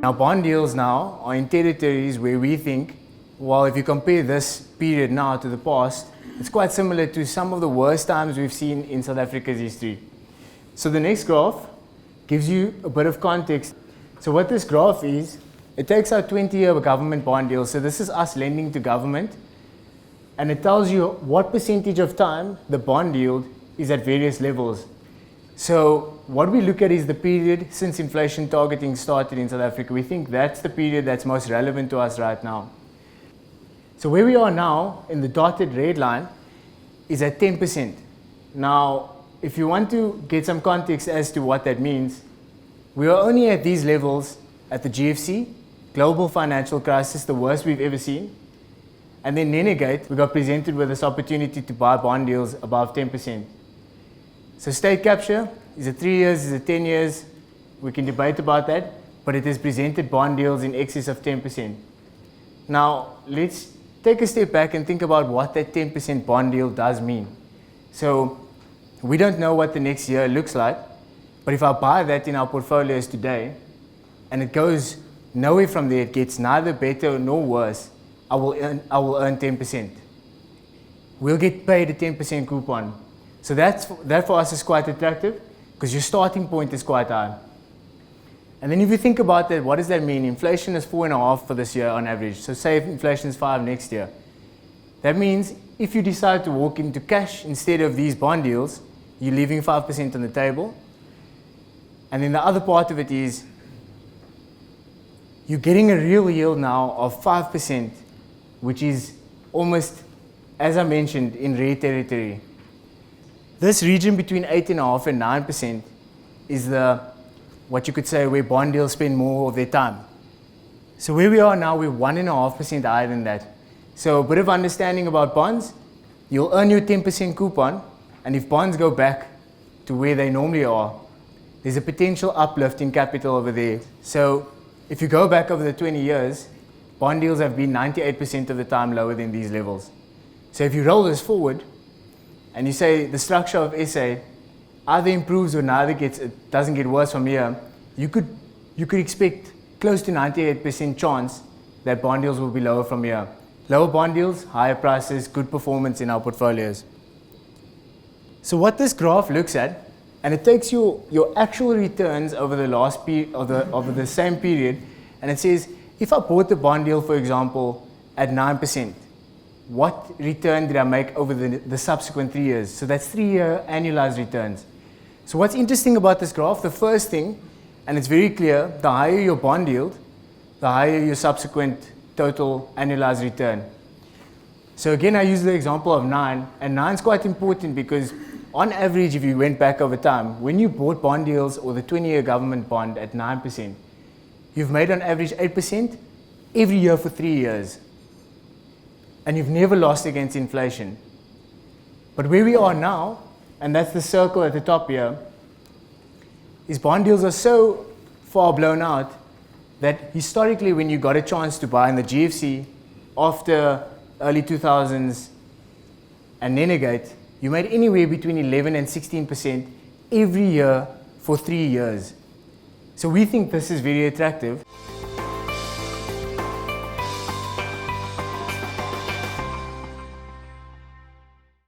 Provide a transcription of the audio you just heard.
Now, bond yields now are in territories where we think, well, if you compare this period now to the past, it's quite similar to some of the worst times we've seen in South Africa's history. So the next graph gives you a bit of context. So what this graph is, it takes our 20-year government bond yield. So this is us lending to government. And it tells you what percentage of time the bond yield is at various levels. So what we look at is the period since inflation targeting started in South Africa. We think that's the period that's most relevant to us right now. So where we are now in the dotted red line is at 10%. Now, if you want to get some context as to what that means, we are only at these levels at the GFC, global financial crisis, the worst we've ever seen. And then Nenegate, we got presented with this opportunity to buy bond yields above 10%. So state capture, is it 3 years, is it 10 years? We can debate about that, but it has presented bond yields in excess of 10%. Now, let's take a step back and think about what that 10% bond yield does mean. So we don't know what the next year looks like, but if I buy that in our portfolios today, and it goes nowhere from there, it gets neither better nor worse, I will earn 10%. We'll get paid a 10% coupon. So that for us is quite attractive because your starting point is quite high. And then if you think about that, what does that mean? Inflation is 4.5% for this year on average. So say if inflation is 5% next year. That means if you decide to walk into cash instead of these bond deals, you're leaving 5% on the table. And then the other part of it is you're getting a real yield now of 5%, which is almost, as I mentioned, in rare territory. This region between 8.5% and 9% is what you could say where bond deals spend more of their time. So where we are now, we're 1.5% higher than that. So a bit of understanding about bonds, you'll earn your 10% coupon, and if bonds go back to where they normally are, there's a potential uplift in capital over there. So if you go back over the 20 years, bond deals have been 98% of the time lower than these levels. So if you roll this forward, and you say the structure of SA either improves or it doesn't get worse from here, you could expect close to 98% chance that bond deals will be lower from here. Lower bond deals, higher prices, good performance in our portfolios. So what this graph looks at, and it takes your actual returns over the last over the same period, and it says if I bought the bond deal, for example, at 9%, what return did I make over the subsequent 3 years? So that's 3-year annualized returns. So what's interesting about this graph, the first thing, and it's very clear, the higher your bond yield, the higher your subsequent total annualized return. So again, I use the example of 9, and 9 is quite important because on average, if you went back over time, when you bought bond deals or the 20-year government bond at 9%, you've made on average 8% every year for 3 years. And you've never lost against inflation. But where we are now, and that's the circle at the top here, is bond deals are so far blown out that historically when you got a chance to buy in the GFC after early 2000s and Nenegate, you made anywhere between 11 and 16% every year for 3 years. So we think this is very attractive.